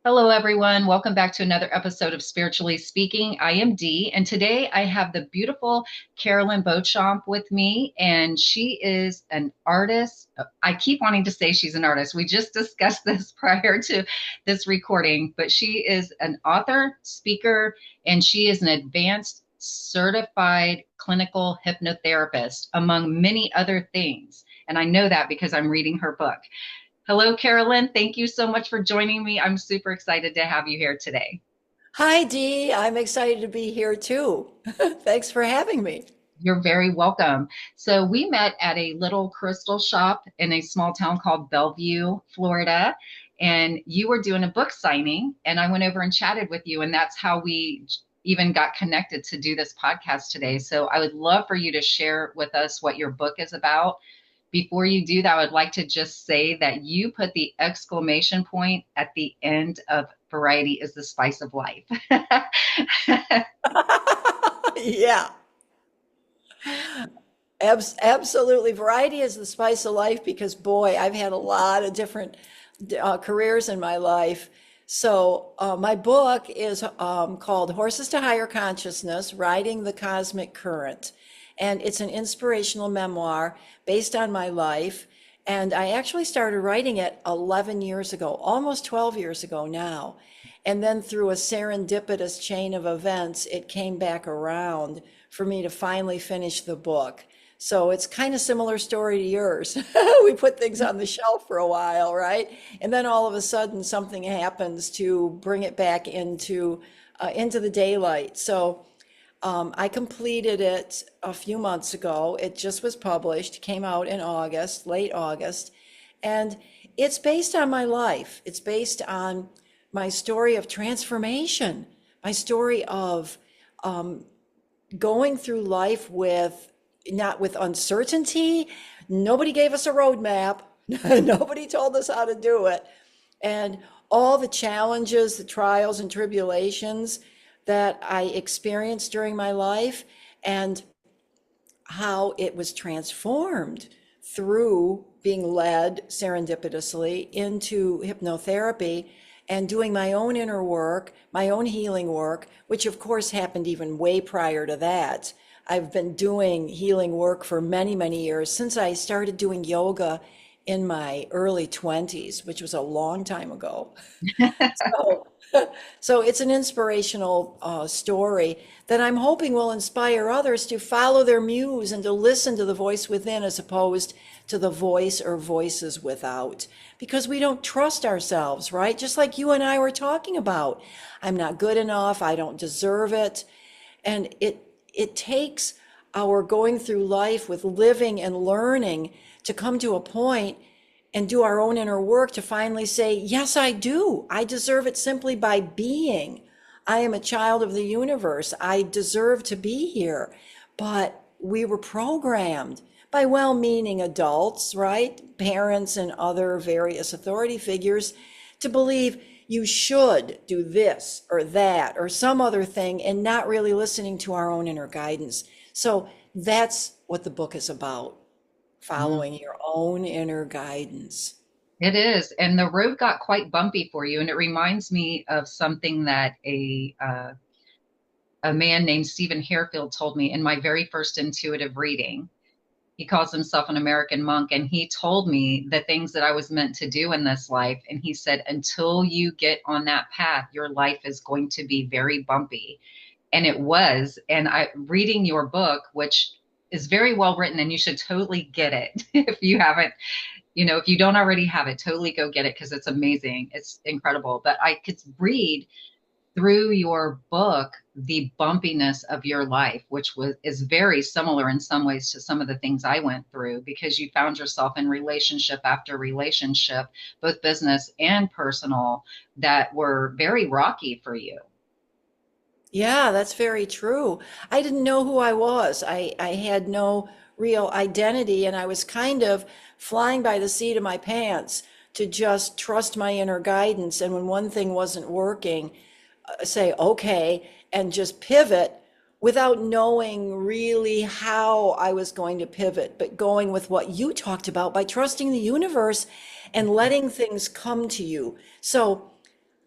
Hello, everyone. Welcome back to another episode of Spiritually Speaking. I am Dee, and today I have the beautiful Carolyn Beauchamp with me, and she is an artist. I keep wanting to say she's an artist. We just discussed this prior to this recording, but she is an author, speaker, and she is an advanced certified clinical hypnotherapist, among many other things. And I know that because I'm reading her book. Hello, Carolyn. Thank you so much for joining me. I'm super excited to have you here today. Hi, Dee. I'm excited to be here too. Thanks for having me. You're very welcome. So, we met at a little crystal shop in a small town called Bellevue, Florida, and you were doing a book signing, and I went over and chatted with you, and that's how we even got connected to do this podcast today. So, I would love for you to share with us what your book is about. Before you do that, I would like to just say that you put the exclamation point at the end of variety is the spice of life. Yeah, absolutely. Variety is the spice of life because, boy, I've had a lot of different careers in my life. So, my book is called Horses to Higher Consciousness, Riding the Cosmic Current. And it's an inspirational memoir based on my life. And I actually started writing it 11 years ago, almost 12 years ago now. And then through a serendipitous chain of events, it came back around for me to finally finish the book. So it's kind of similar story to yours. We put things on the shelf for a while, right? And then all of a sudden something happens to bring it back into the daylight. So, I completed it a few months ago. It just was published, came out in August, late August, and it's based on my life. It's based on my story of transformation, my story of going through life with not with uncertainty. Nobody gave us a roadmap. Nobody told us how to do it. And all the challenges, the trials and tribulations that I experienced during my life and how it was transformed through being led serendipitously into hypnotherapy and doing my own inner work, my own healing work, which of course happened even way prior to that. I've been doing healing work for many, many years since I started doing yoga in my early 20s, which was a long time ago. So, so it's an inspirational story that I'm hoping will inspire others to follow their muse and to listen to the voice within as opposed to the voice or voices without. Because we don't trust ourselves, right? Just like you and I were talking about. I'm not good enough. I don't deserve it. And it takes our going through life with living and learning to come to a point and do our own inner work to finally say, yes, I do. I deserve it simply by being. I am a child of the universe. I deserve to be here. But we were programmed by well-meaning adults, right? Parents and other various authority figures to believe you should do this or that or some other thing and not really listening to our own inner guidance. So that's what the book is about, Mm, following your own inner guidance. it is. And the road got quite bumpy for you. And it reminds me of something that a man named Stephen Harefield told me in my very first intuitive reading. He calls himself an American monk, and he told me the things that I was meant to do in this life. And he said, until you get on that path, your life is going to be very bumpy. And it was. And I reading your book, which is very well written, and you should totally get it if you haven't, if you don't already have it, totally go get it because it's amazing. It's incredible. But I could read through your book the bumpiness of your life, which was is very similar in some ways to some of the things I went through because you found yourself in relationship after relationship, both business and personal, that were very rocky for you. Yeah, that's very true. I didn't know who I was. I had no real identity, and I was kind of flying by the seat of my pants to just trust my inner guidance. And when one thing wasn't working, say, okay, and just pivot without knowing really how I was going to pivot, but going with what you talked about by trusting the universe and letting things come to you. So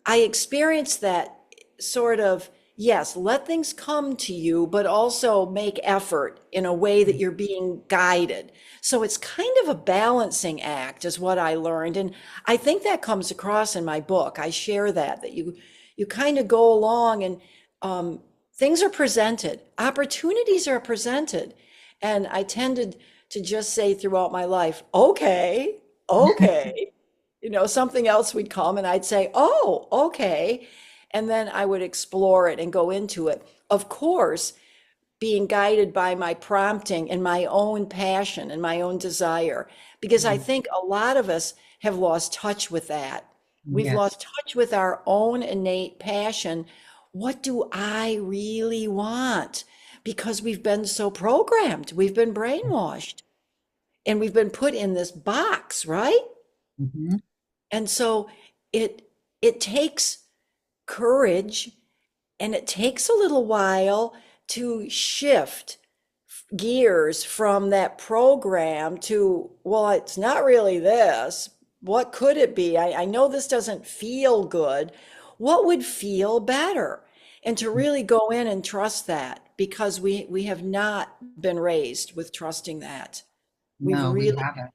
I experienced that sort of, yes, let things come to you, but also make effort in a way that you're being guided. So it's kind of a balancing act, is what I learned. And I think that comes across in my book. I share that you kind of go along and um, things are presented, opportunities are presented. And I tended to just say throughout my life, okay, okay. Something else would come and I'd say, oh, okay. And then I would explore it and go into it. Of course, being guided by my prompting and my own passion and my own desire, because I think a lot of us have lost touch with that. We've Yes. lost touch with our own innate passion. What do I really want? Because we've been so programmed, we've been brainwashed, and we've been put in this box, right? Mhm. And so it takes courage and it takes a little while to shift gears from that program to, well, it's not really this. What could it be? I know this doesn't feel good. What would feel better? And to really go in and trust that, because we have not been raised with trusting that. We've No, we really haven't.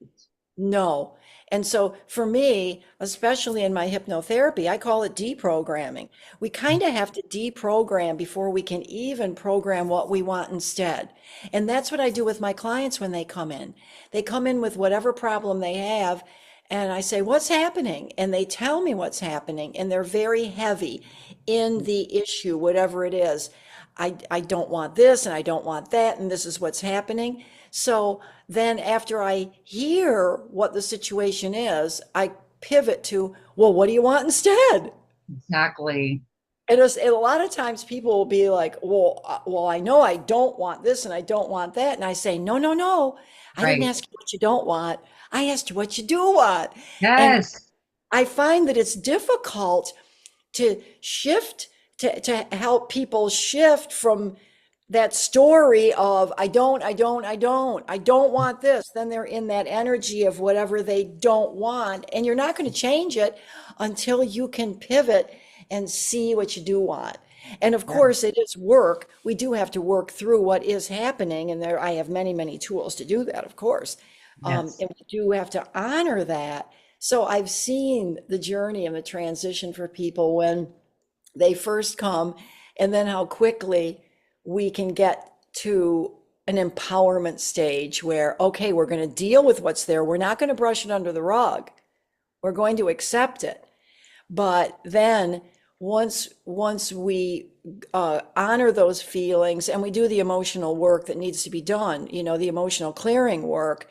no. And so for me, especially in my hypnotherapy, I call it deprogramming. We kind of have to deprogram before we can even program what we want instead. And that's what I do with my clients when they come in. They come in with whatever problem they have, and I say, "What's happening?" And they tell me what's happening, and they're very heavy in the issue, whatever it is. I don't want this, and I don't want that, and this is what's happening. So then after I hear what the situation is, I pivot to, well, what do you want instead? Exactly. And a lot of times people will be like, well, I know I don't want this and I don't want that. And I say, no, no, no. I didn't Right. ask you what you don't want. I asked you what you do want. And Yes. I find that it's difficult to shift, to help people shift from that story of I don't want this. Then they're in that energy of whatever they don't want. And you're not going to change it until you can pivot and see what you do want. And of Yes. course, it is work. We do have to work through what is happening. And there, I have many, many tools to do that, of course. Yes. And we do have to honor that. So I've seen the journey and the transition for people when they first come, and then how quickly we can get to an empowerment stage where, okay, we're going to deal with what's there. We're not going to brush it under the rug. We're going to accept it. But then once we honor those feelings and we do the emotional work that needs to be done, the emotional clearing work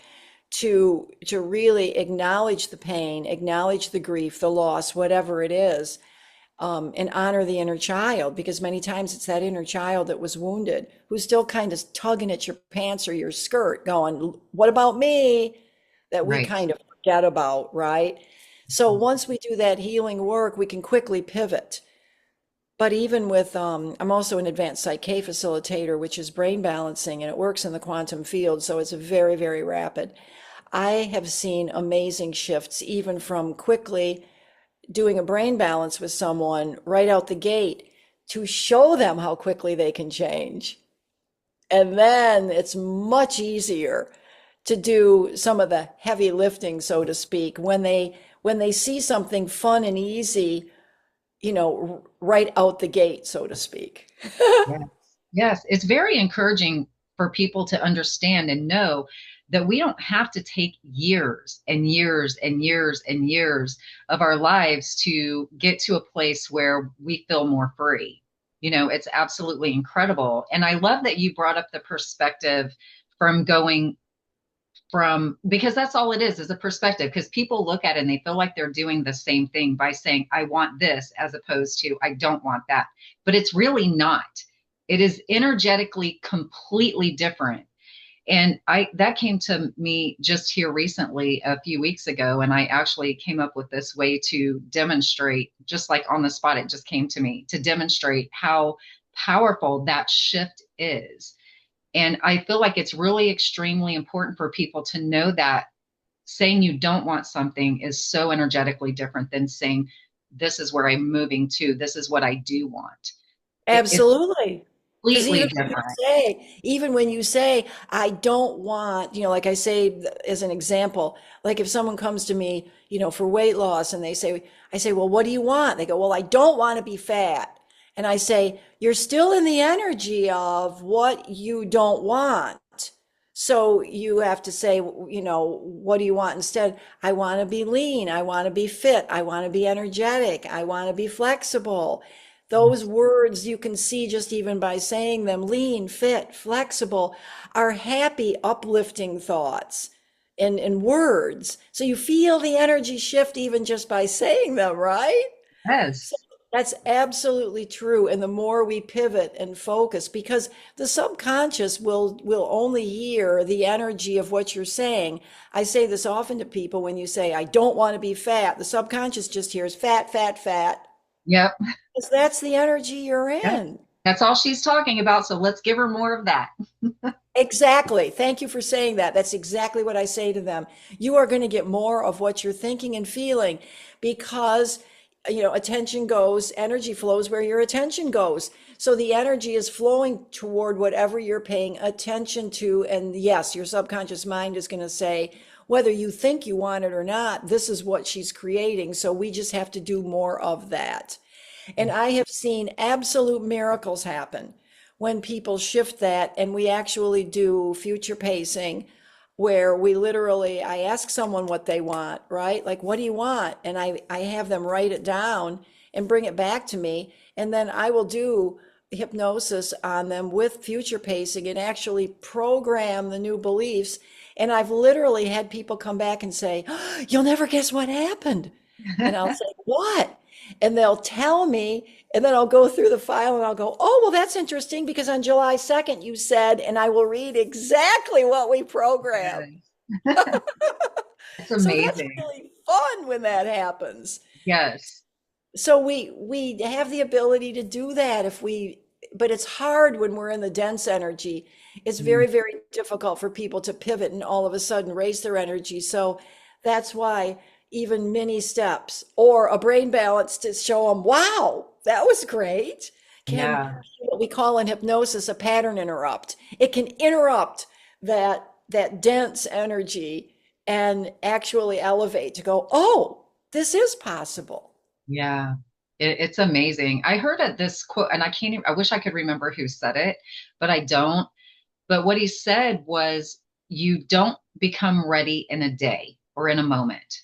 to really acknowledge the pain, acknowledge the grief, the loss, whatever it is, and honor the inner child, because many times it's that inner child that was wounded who's still kind of tugging at your pants or your skirt going, what about me? That we Right. kind of forget about, right? So once we do that healing work, we can quickly pivot. But even with, I'm also an advanced psyche facilitator, which is brain balancing, and it works in the quantum field. So it's very, very rapid. I have seen amazing shifts, even from quickly doing a brain balance with someone right out the gate to show them how quickly they can change. And then it's much easier to do some of the heavy lifting, so to speak, when they see something fun and easy, right out the gate, so to speak. Yes. Yes. It's very encouraging for people to understand and know that we don't have to take years and years and years and years of our lives to get to a place where we feel more free. It's absolutely incredible. And I love that you brought up the perspective from going from, because that's all it is a perspective, because people look at it and they feel like they're doing the same thing by saying I want this as opposed to I don't want that, but it's really not. It is energetically completely different. And I that came to me just here recently a few weeks ago, and I actually came up with this way to demonstrate, just like on the spot, it just came to me to demonstrate how powerful that shift is. And I feel like it's really extremely important for people to know that saying you don't want something is so energetically different than saying this is where I'm moving to. This is what I do want. It's Absolutely. Because completely different. even when you say, I don't want, like I say as an example, like if someone comes to me, for weight loss and I say, well, what do you want? They go, well, I don't want to be fat. And I say, you're still in the energy of what you don't want. So you have to say, what do you want instead? I want to be lean. I want to be fit. I want to be energetic. I want to be flexible. Those words you can see just even by saying them, lean, fit, flexible, are happy, uplifting thoughts and words. So you feel the energy shift even just by saying them, right? So Yes. that's absolutely true. And the more we pivot and focus, because the subconscious will only hear the energy of what you're saying. I say this often to people when you say, I don't want to be fat, the subconscious just hears fat, fat, fat. Yep. Because that's the energy you're Yep. in. That's all she's talking about. So let's give her more of that. Exactly. Thank you for saying that. That's exactly what I say to them. You are going to get more of what you're thinking and feeling because, attention goes, energy flows where your attention goes. So the energy is flowing toward whatever you're paying attention to. And yes, your subconscious mind is going to say, whether you think you want it or not, this is what she's creating. So we just have to do more of that. And I have seen absolute miracles happen when people shift that and we actually do future pacing where we literally, I ask someone what they want, right? Like, what do you want? And I have them write it down and bring it back to me. And then I will do hypnosis on them with future pacing and actually program the new beliefs. And I've literally had people come back and say, "Oh, you'll never guess what happened." And I'll say, "What?" And they'll tell me, and then I'll go through the file and I'll go, oh, well, that's interesting because on July 2nd you said, and I will read exactly what we programmed. Yes. It's So that's amazing. really fun when that happens. Yes. So we have the ability to do that but it's hard when we're in the dense energy. It's Mm. very, very difficult for people to pivot and all of a sudden raise their energy. So that's why even mini steps or a brain balance to show them, wow, that was great, can be Yeah. what we call in hypnosis a pattern interrupt. It can interrupt that dense energy and actually elevate to go, oh, this is possible. Yeah. It's amazing. I heard this quote, and I can't even, I wish I could remember who said it, but I don't. But what he said was, you don't become ready in a day or in a moment.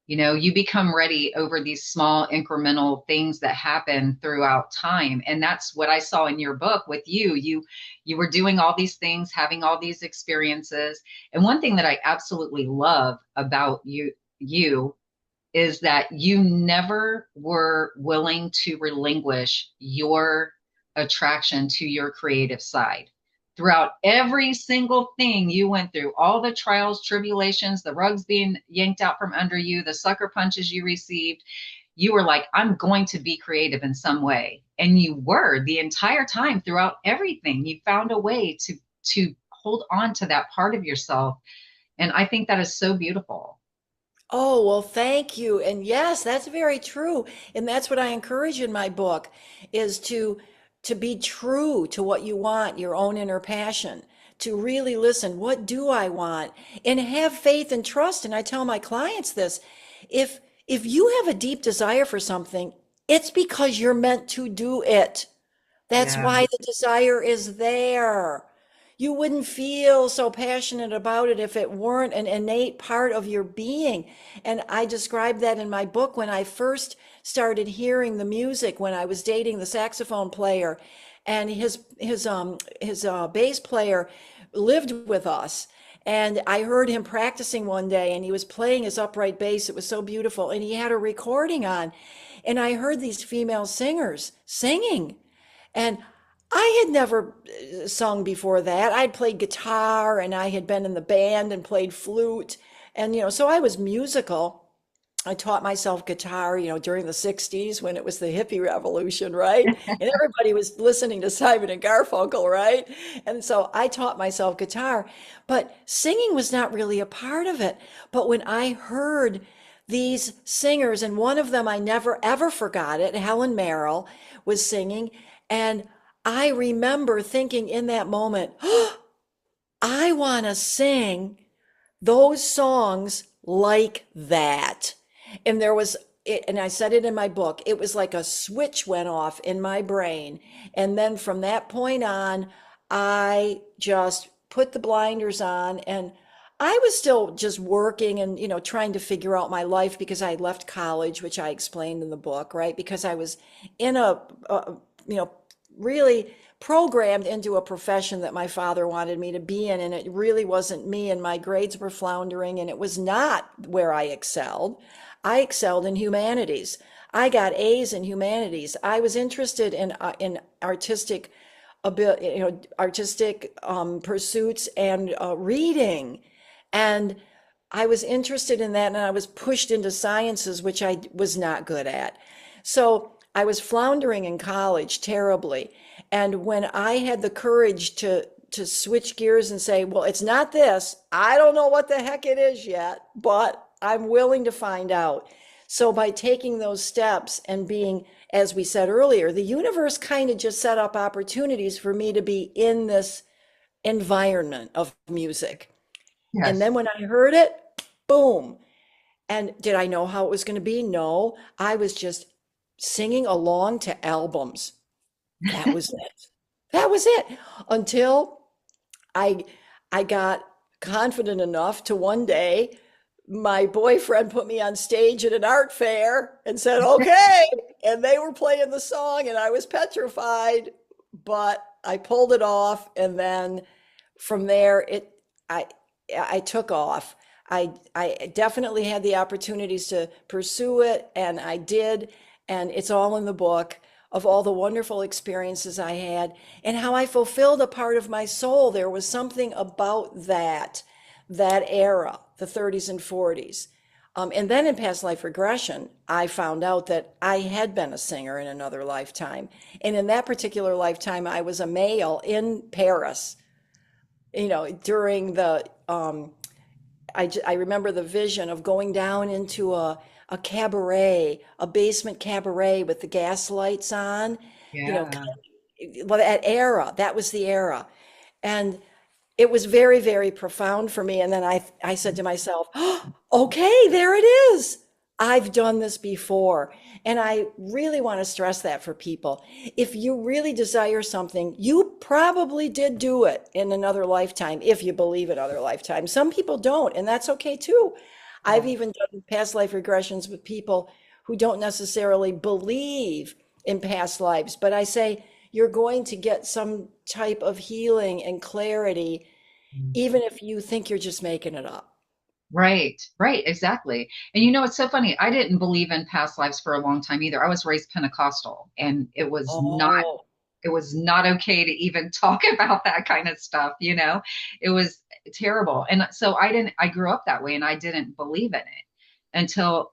You become ready over these small incremental things that happen throughout time. And that's what I saw in your book with you. You were doing all these things, having all these experiences. And one thing that I absolutely love about you is that you never were willing to relinquish your attraction to your creative side. Throughout every single thing you went through, all the trials, tribulations, the rugs being yanked out from under you, the sucker punches you received, you were like, I'm going to be creative in some way. And you were the entire time throughout everything. You found a way to hold on to that part of yourself. And I think that is so beautiful. Oh, well, thank you. And yes, that's very true. And that's what I encourage in my book is to be true to what you want, your own inner passion, to really listen, what do I want? And have faith and trust. And I tell my clients this, if you have a deep desire for something, it's because you're meant to do it. That's Yeah. why the desire is there. You wouldn't feel so passionate about it if it weren't an innate part of your being. And I described that in my book when I first started hearing the music when I was dating the saxophone player and his bass player lived with us. And I heard him practicing one day and he was playing his upright bass. It was so beautiful. And he had a recording on. And I heard these female singers singing. And I had never sung before that. I'd played guitar and I had been in the band and played flute. And, so I was musical. I taught myself guitar, during the 60s when it was the hippie revolution, right? And everybody was listening to Simon and Garfunkel, right? And so I taught myself guitar, but singing was not really a part of it. But when I heard these singers, and one of them, I never ever forgot it. Helen Merrill was singing. And I remember thinking in that moment, oh, I want to sing those songs like that. And there was, and I said it in my book, it was like a switch went off in my brain. And then from that point on, I just put the blinders on, and I was still just working and, trying to figure out my life because I left college, which I explained in the book, right? Because I was in you know, really programmed into a profession that my father wanted me to be in, and it really wasn't me, and my grades were floundering, and it was not where I excelled. I excelled in humanities. I got A's in humanities. I was interested in artistic artistic pursuits and reading, and I was interested in that, and I was pushed into sciences, which I was not good at. So I was floundering in college terribly. And when I had the courage to switch gears and say, well, it's not this. I don't know what the heck it is yet, but I'm willing to find out. So by taking those steps and being, as we said earlier, the universe kind of just set up opportunities for me to be in this environment of music. And Yes. then when I heard it, boom. And did I know how it was going to be? No, I was just singing along to albums. That was it. That was it. Until I I got confident enough to one day, my boyfriend put me on stage at an art fair and said, "Okay." And they were playing the song and I was petrified, but I pulled it off, and then from there I I took off. I definitely had the opportunities to pursue it, and I did, and it's all in the book of all the wonderful experiences I had and how I fulfilled a part of my soul. There was something about that era, the 30s and 40s. And then in past life regression, I found out that I had been a singer in another lifetime. And in that particular lifetime, I was a male in Paris, during the I remember the vision of going down into a cabaret, a basement cabaret with the gas lights on, you know, Yeah. well, that was the era. And it was very, very profound for me. And then I said to myself, oh, okay, there it is. I've done this before. And I really want to stress that for people. If you really desire something, you probably did do it in another lifetime, if you believe in other lifetimes. Some people don't, and that's okay too. I've Yeah. even done past life regressions with people who don't necessarily believe in past lives, but I say you're going to get some type of healing and clarity, even if you think you're just making it up. Right, right, exactly. And it's so funny. I didn't believe in past lives for a long time either. I was raised Pentecostal, and Oh, it was not okay to even talk about that kind of stuff. It was terrible. And so I grew up that way, and I didn't believe in it until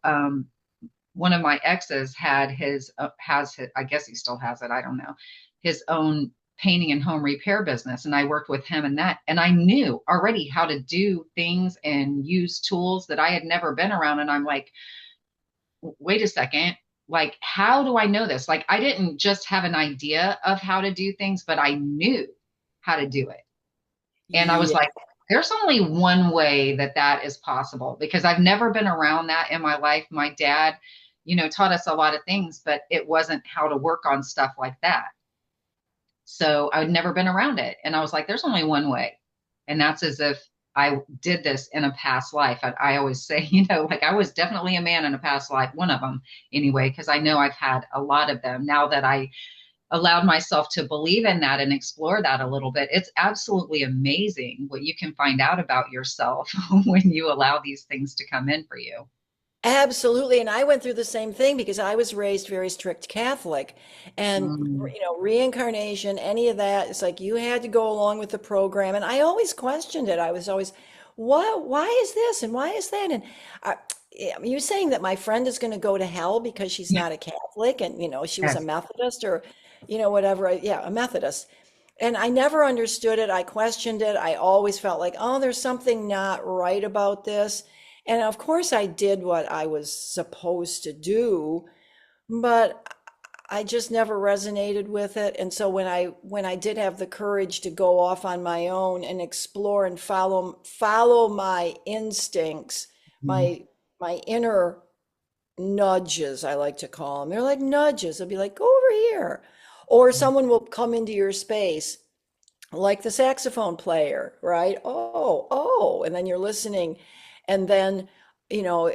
one of my exes has his, I guess he still has it, I don't know, his own painting and home repair business, and I worked with him in that, and I knew already how to do things and use tools that I had never been around. And I'm like, wait a second, like, how do I know this? Like, I didn't just have an idea of how to do things, but I knew how to do it. And I was yeah. like, there's only one way that that is possible, because I've never been around that in my life. My dad, taught us a lot of things, but it wasn't how to work on stuff like that. So I'd never been around it. And I was like, there's only one way. And that's as if I did this in a past life. I always say, like, I was definitely a man in a past life, one of them anyway, because I know I've had a lot of them. Now that I allowed myself to believe in that and explore that a little bit, it's absolutely amazing what you can find out about yourself when you allow these things to come in for you. Absolutely. And I went through the same thing because I was raised very strict Catholic, and, Mm, reincarnation, any of that, it's like you had to go along with the program. And I always questioned it. I was always, why is this? And why is that? And I, you're saying that my friend is going to go to hell because she's not a Catholic, and, she was a yes. Methodist, or, whatever. Yeah, a Methodist. And I never understood it. I questioned it. I always felt like, oh, there's something not right about this. And of course, I did what I was supposed to do, but I just never resonated with it. And so when I did have the courage to go off on my own and explore and follow my instincts, Mhm. my my inner nudges, I like to call them. They're like nudges. They'll be like, go over here. Or someone will come into your space, like the saxophone player, right? Oh, oh, and then you're listening. And then, you know,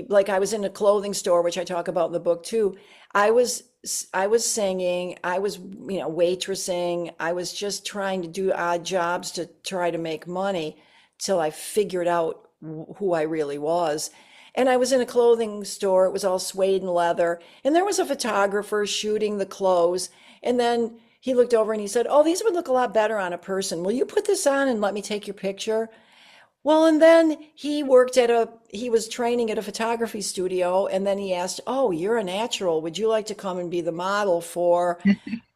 like I was in a clothing store, which I talk about in the book too. I was I was singing, I was, waitressing. I was just trying to do odd jobs to try to make money till I figured out who I really was. And I was in a clothing store. It was all suede and leather. And there was a photographer shooting the clothes. And then he looked over and he said, "Oh, these would look a lot better on a person. Will you put this on and let me take your picture?" Well, and then he was training at a photography studio. And then he asked, "Oh, you're a natural. Would you like to come and be the model for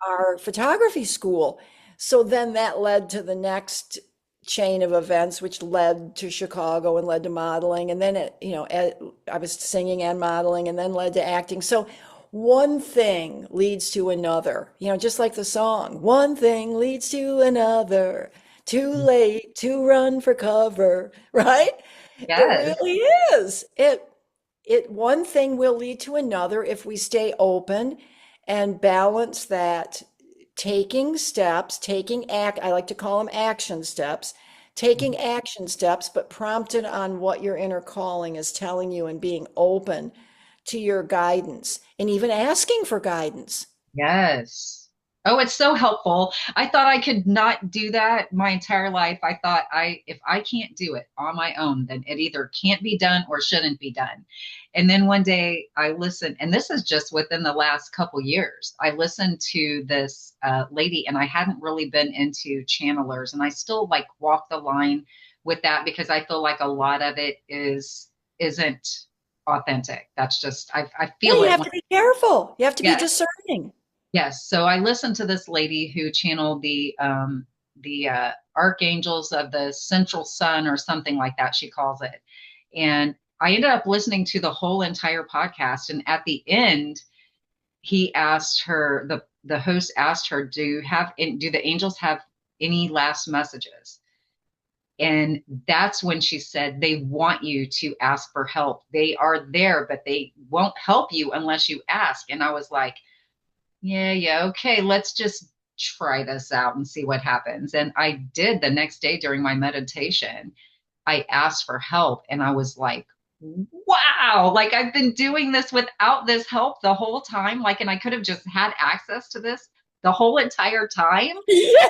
our photography school?" So then that led to the next chain of events, which led to Chicago and led to modeling. And then I was singing and modeling and then led to acting. So one thing leads to another, just like the song, one thing leads to another. Too late to run for cover, right? It Yes. really is. One thing will lead to another if we stay open and balance that taking steps, I like to call them action steps, taking action steps, but prompted on what your inner calling is telling you and being open to your guidance and even asking for guidance. Yes. Oh, it's so helpful. I thought I could not do that my entire life. I thought if I can't do it on my own, then it either can't be done or shouldn't be done. And then one day I listened, and this is just within the last couple years. I listened to this lady, and I hadn't really been into channelers, and I still like walk the line with that because I feel like a lot of it isn't authentic. That's just I Yeah, feel you it have when to be careful. You have to be yes. discerning. Yes. So I listened to this lady who channeled the archangels of the central sun or something like that, she calls it. And I ended up listening to the whole entire podcast. And at the end, he asked her, the host asked her, do the angels have any last messages? And that's when she said, they want you to ask for help. They are there, but they won't help you unless you ask. And I was like, yeah, okay, let's just try this out and see what happens. And I did the next day during my meditation. I asked for help and I was like, wow, like I've been doing this without this help the whole time. Like, and I could have just had access to this the whole entire time. Yeah.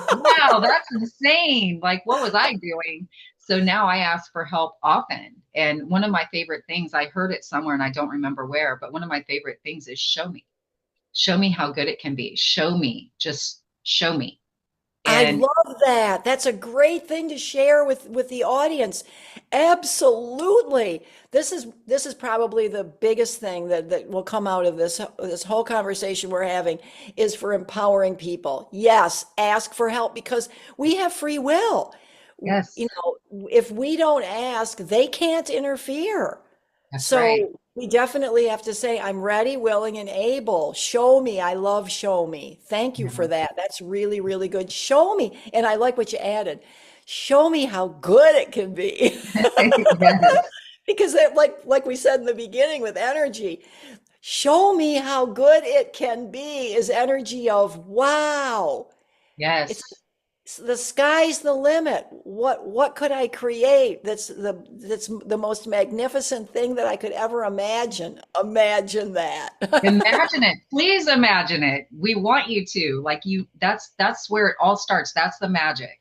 Wow, that's insane. Like, what was I doing? So now I ask for help often. And one of my favorite things, I heard it somewhere and I don't remember where, but one of my favorite things is show me how good it can be. Show me, just show me. I And love that. That's a great thing to share with the audience. Absolutely. This is probably the biggest thing that will come out of this whole conversation we're having is for empowering people. Yes, ask for help because we have free will. yes, If we don't ask, they can't interfere. that's right. So we definitely have to say, I'm ready, willing, and able. Show me. I love show me. Thank you for Yeah. that. That's really, really good. Show me. And I like what you added. Show me how good it can be. Yes, Because like we said in the beginning with energy, show me how good it can be is energy of wow. It's yes. the sky's the limit. What could I create that's the most magnificent thing that I could ever imagine? Imagine that. Imagine it. Please imagine it. We want you to. Like that's where it all starts. That's the magic.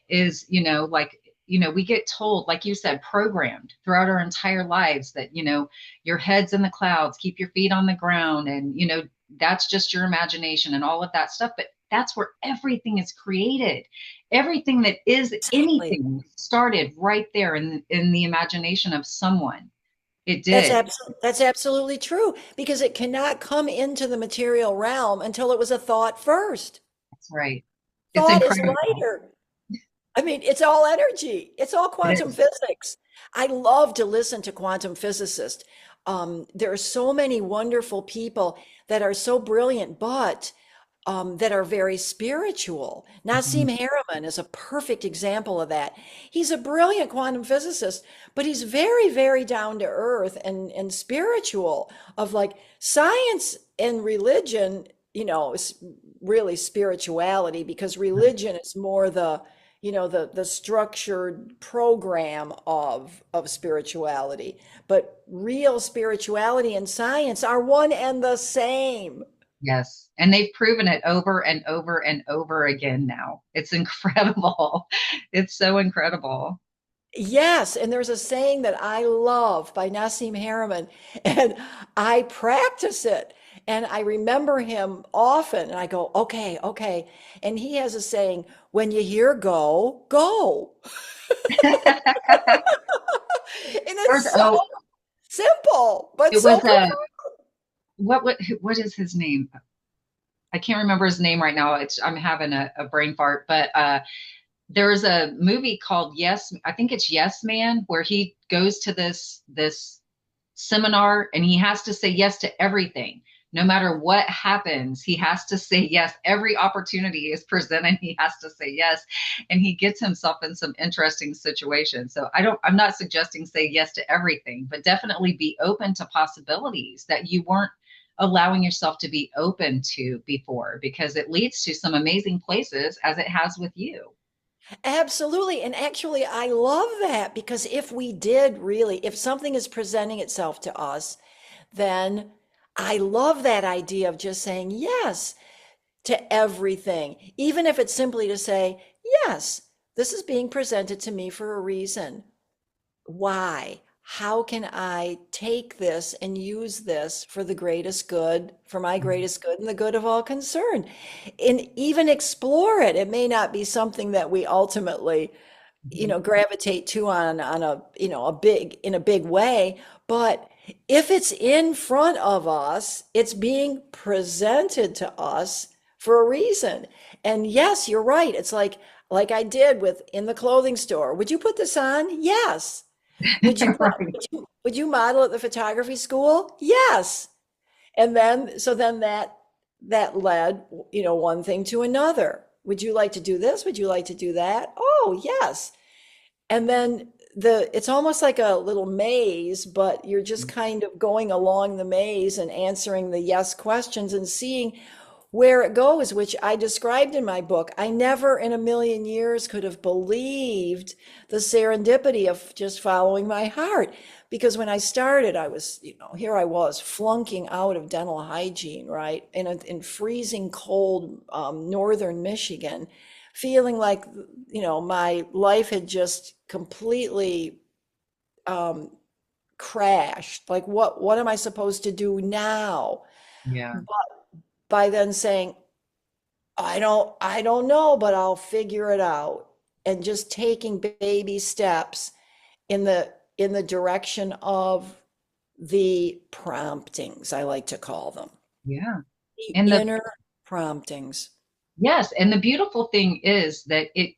Is, like, we get told, like you said, programmed throughout our entire lives that, your head's in the clouds, keep your feet on the ground, and that's just your imagination and all of that stuff. But that's where everything is created. Everything that is Exactly. anything started right there in the imagination of someone. It That's did. absolutely true because it cannot come into the material realm until it was a thought first. That's right. It's Thought is incredible. lighter. I mean, it's all energy. It's all It quantum is. physics. I love to listen to quantum physicists. There are so many wonderful people that are so brilliant, but that are very spiritual. Mhm. Nassim Haramein is a perfect example of that. He's a brilliant quantum physicist, but he's very, very down to earth and spiritual. Of like science and religion, is really spirituality, because religion is more the structured program of spirituality. But real spirituality and science are one and the same. Yes. And they've proven it over and over and over again now. It's incredible. It's so incredible. Yes, and there's a saying that I love by Nassim Haramein, and I practice it. And I remember him often, and I go, okay, okay. And he has a saying, when you hear go, go. And There's it's so oh, simple, but it so was profound. a what is his name? I can't remember his name right now. I'm having a brain fart, but there's a movie called Yes, I think it's Yes Man, where he goes to this seminar and he has to say yes to everything. No matter what happens, he has to say yes. Every opportunity is presented, he has to say yes. And he gets himself in some interesting situations. So I'm not suggesting say yes to everything, but definitely be open to possibilities that you weren't allowing yourself to be open to before, because it leads to some amazing places as it has with you. Absolutely. And actually, I love that, because if we did really, if something is presenting itself to us, then I love that idea of just saying yes to everything, even if it's simply to say, yes, this is being presented to me for a reason. Why? How can I take this and use this for the greatest good, for my greatest good and the good of all concerned? And even explore it. It may not be something that we ultimately, Mhm. gravitate to on a, in a big way, but if it's in front of us, it's being presented to us for a reason. And yes, you're right. It's like I did with in the clothing store. Would you put this on? Yes. Right. Would you model at the photography school? Yes. And then so then that led, one thing to another. Would you like to do this? Would you like to do that? Oh, yes. And then it's almost like a little maze, but you're just kind of going along the maze and answering the yes questions and seeing where it goes, which I described in my book. I never in a million years could have believed the serendipity of just following my heart. Because when I started, I was, here I was flunking out of dental hygiene, right? In freezing cold northern Michigan, feeling like, my life had just completely um, crashed. Like, what am I supposed to do now? Yeah. By then saying, I don't know, but I'll figure it out. And just taking baby steps in the direction of the promptings, I like to call them. Yeah. The And the inner promptings. Yes, and the beautiful thing is that it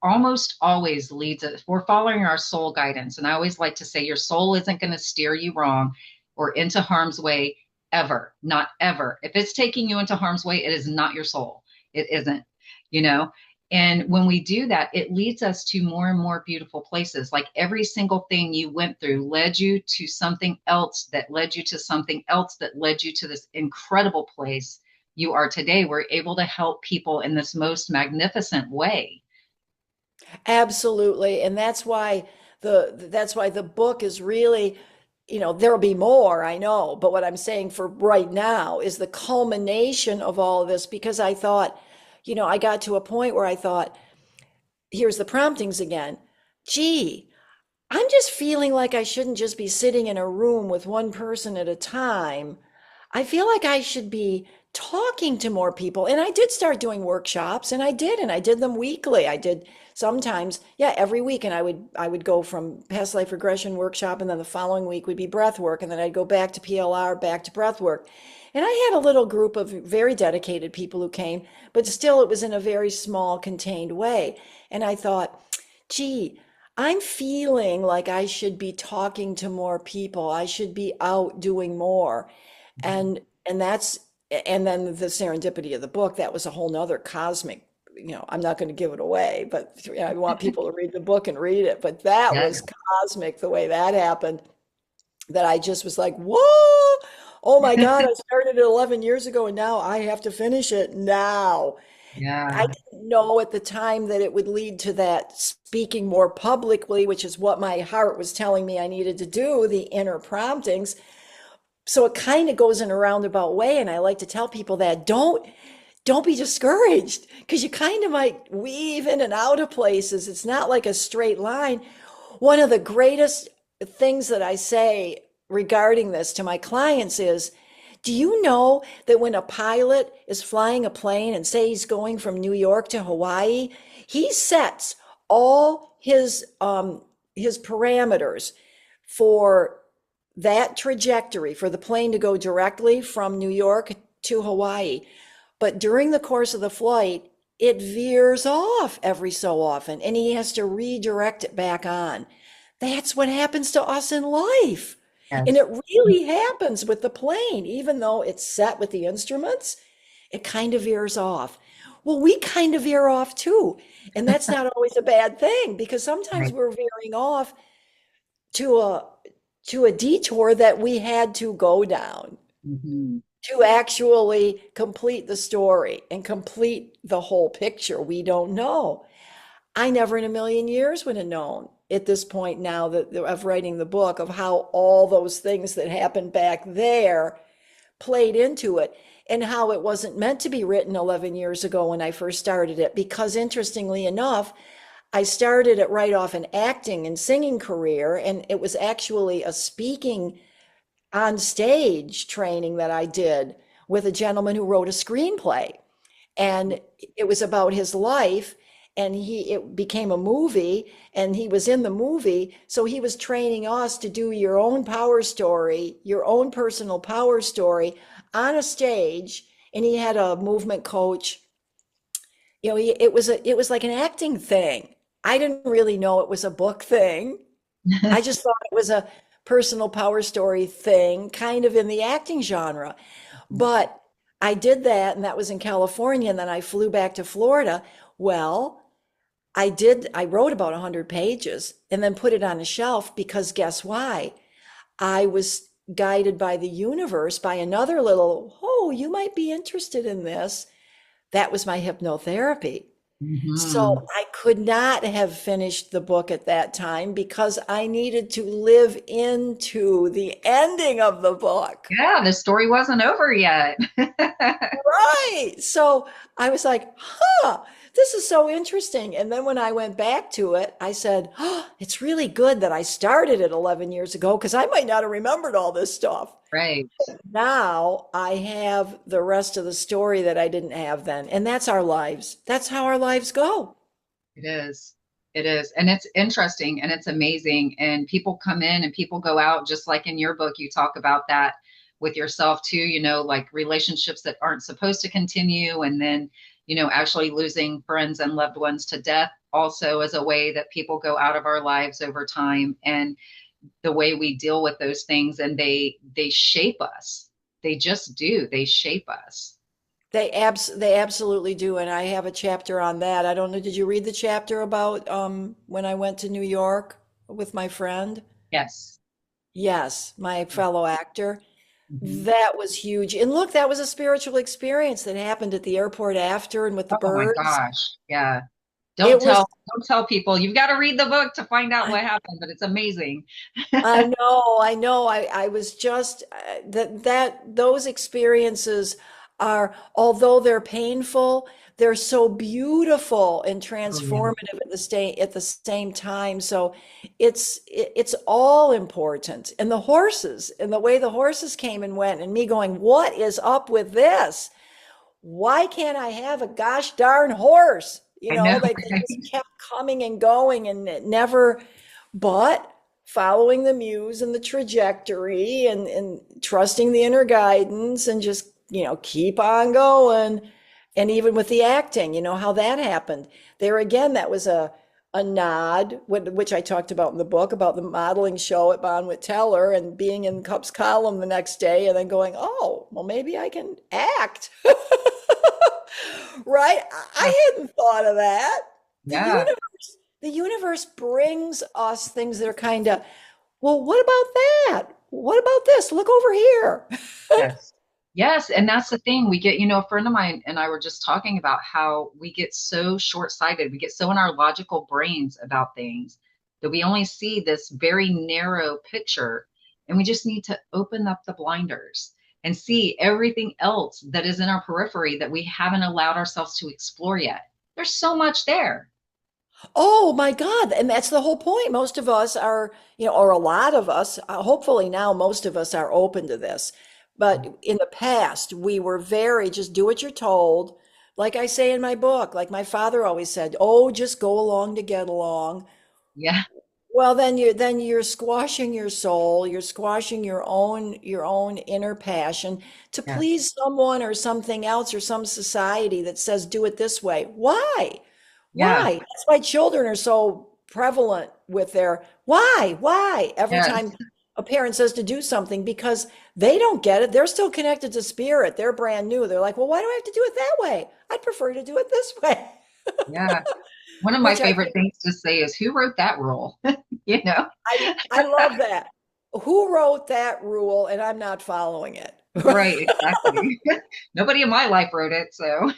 almost always leads us, we're following our soul guidance. And I always like to say your soul isn't going to steer you wrong or into harm's way ever, not ever. If it's taking you into harm's way, it is not your soul. It isn't, you know. And when we do that, it leads us to more and more beautiful places. Like every single thing you went through led you to something else that led you to something else that led you to this incredible place you are today. We're able to help people in this most magnificent way. Absolutely. And that's why the book is really, there'll be more, I know, but what I'm saying for right now is the culmination of all of this, because I thought, I got to a point where I thought, here's the promptings again. Gee, I'm just feeling like I shouldn't just be sitting in a room with one person at a time. I feel like I should be talking to more people. And I did start doing workshops, and I did them weekly. I did sometimes, yeah, every week. And I would go from past life regression workshop, and then the following week would be breath work. And then I'd go back to PLR, back to breath work. And I had a little group of very dedicated people who came, but still it was in a very small, contained way. And I thought, gee, I'm feeling like I should be talking to more people. I should be out doing more. Mhm. And that's and then the serendipity of the book, that was a whole nother cosmic, I'm not going to give it away, but I want people to read the book and read it. But that Yeah, was cosmic the way that happened, that I just was like, whoa, oh my God, I started it 11 years ago and now I have to finish it now. I yeah, didn't know at the time that it would lead to that speaking more publicly, which is what my heart was telling me I needed to do, the inner promptings. So it kind of goes in a roundabout way. And I like to tell people that don't be discouraged, because you kind of might weave in and out of places. It's not like a straight line. One of the greatest things that I say regarding this to my clients is, do you know that when a pilot is flying a plane and say he's going from New York to Hawaii, he sets all his parameters for that trajectory for the plane to go directly from New York to Hawaii. But during the course of the flight, it veers off every so often and he has to redirect it back on. That's what happens to us in life. And yes. it really happens with the plane, even though it's set with the instruments, it kind of veers off. Well, we kind of veer off too. And that's not always a bad thing, because sometimes Right. we're veering off to a detour that we had to go down Mhm. to actually complete the story and complete the whole picture. We don't know. I never in a million years would have known at this point now that of writing the book, of how all those things that happened back there played into it, and how it wasn't meant to be written 11 years ago when I first started it. Because interestingly enough, I started it right off an acting and singing career, and it was actually a speaking on stage training that I did with a gentleman who wrote a screenplay. And it was about his life, and it became a movie, and he was in the movie. So he was training us to do your own power story, your own personal power story on a stage. And he had a movement coach. It was like an acting thing. I didn't really know it was a book thing. I just thought it was a personal power story thing, kind of in the acting genre. But I did that, and that was in California, and then I flew back to Florida. Well, I wrote about 100 pages and then put it on a shelf, because guess why? I was guided by the universe, by another little, oh, you might be interested in this. That was my hypnotherapy. So Mhm. I could not have finished the book at that time because I needed to live into the ending of the book. Yeah, the story wasn't over yet. Right. So I was like, huh, this is so interesting. And then when I went back to it, I said, oh, it's really good that I started it 11 years ago, because I might not have remembered all this stuff. Right. Now I have the rest of the story that I didn't have then. And that's our lives. That's how our lives go. It is. It is. And it's interesting and it's amazing. And people come in and people go out, just like in your book, you talk about that with yourself too, like relationships that aren't supposed to continue. And then, actually losing friends and loved ones to death also as a way that people go out of our lives over time. And the way we deal with those things, and they shape us. They just do. They shape us. They absolutely do, and I have a chapter on that. I don't know, did you read the chapter about when I went to New York with my friend? Yes. Yes, my fellow actor. Mhm. That was huge. And look, that was a spiritual experience that happened at the airport after, and with the Oh my birds. gosh. Yeah. It was Don't tell people. You've got to read the book to find out I what happened, but it's amazing. I know. I was just that those experiences are, although they're painful, they're so beautiful and Oh yeah. transformative at the same time. So it's all important. And the horses, and the way the horses came and went, and me going, what is up with this? Why can't I have a gosh darn horse? I know, Like they right? just kept coming and going, and it never, but following the muse and the trajectory, and trusting the inner guidance, and just, keep on going. And even with the acting, how that happened. There again, that was a nod, which I talked about in the book about the modeling show at Bonwit Teller and being in Cup's column the next day and then going, oh, well, maybe I can act. Right? Yeah. I hadn't thought of that. The Yeah. universe, the universe brings us things that are kind of, well, what about that? What about this? Look over here. Yes. Yes. And that's the thing. We get, a friend of mine and I were just talking about how we get so short-sighted. We get so in our logical brains about things that we only see this very narrow picture. And we just need to open up the blinders and see everything else that is in our periphery that we haven't allowed ourselves to explore yet. There's so much there. Oh my God. And that's the whole point. Most of us are, or a lot of us, hopefully now most of us are open to this. But in the past, we were very just do what you're told. Like I say in my book, like my father always said, oh, just go along to get along. Yeah. Well, then you're squashing your soul, you're squashing your own inner passion to Yes. please someone or something else or some society that says do it this way. Why? Yeah. Why? That's why children are so prevalent with their why? Every Yes. time a parent says to do something because they don't get it. They're still connected to spirit. They're brand new. They're like, well, why do I have to do it that way? I'd prefer to do it this way. Yeah. One of my Which I favorite think things to say is, who wrote that rule? You know? I love that. Who wrote that rule and I'm not following it? Right, exactly. Nobody in my life wrote it, so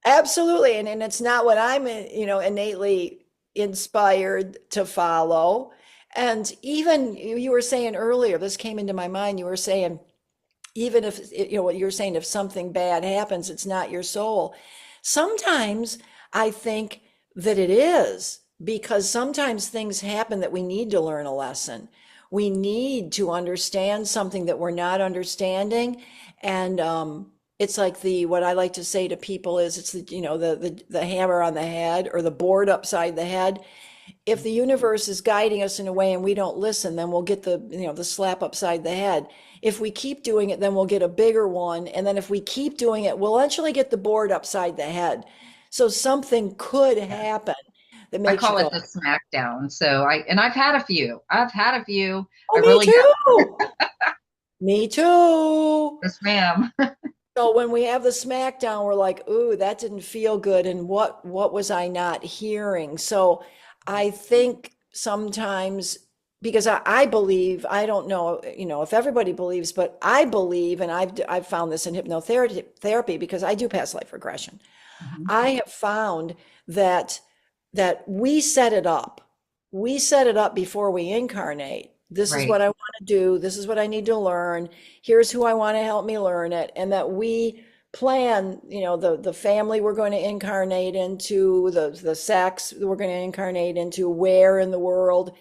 Absolutely. And it's not what I'm, innately inspired to follow. And even you were saying earlier, this came into my mind, you were saying, even if, what you're saying, if something bad happens, it's not your soul. Sometimes I think that it is because sometimes things happen that we need to learn a lesson. We need to understand something that we're not understanding. And it's like what I like to say to people is it's the hammer on the head or the board upside the head. If the universe is guiding us in a way and we don't listen, then we'll get the slap upside the head. If we keep doing it, then we'll get a bigger one. And then if we keep doing it, we'll eventually get the board upside the head. So something could yeah. happen that I makes you call it go, the smackdown. So I've had a few. I've had a few. I oh, me really have. too. Me too. Yes, ma'am. So when we have the smackdown, we're like, ooh, that didn't feel good. And what was I not hearing? So I think sometimes because I believe, I don't know, if everybody believes, but I believe, and I've found this in hypnotherapy because I do past life regression. Mhm. I have found that we set it up. We set it up before we incarnate. This is Right. what I want to do. This is what I need to learn. Here's who I want to help me learn it. And that we plan, the family we're going to incarnate into, the sex we're going to incarnate into, where in the world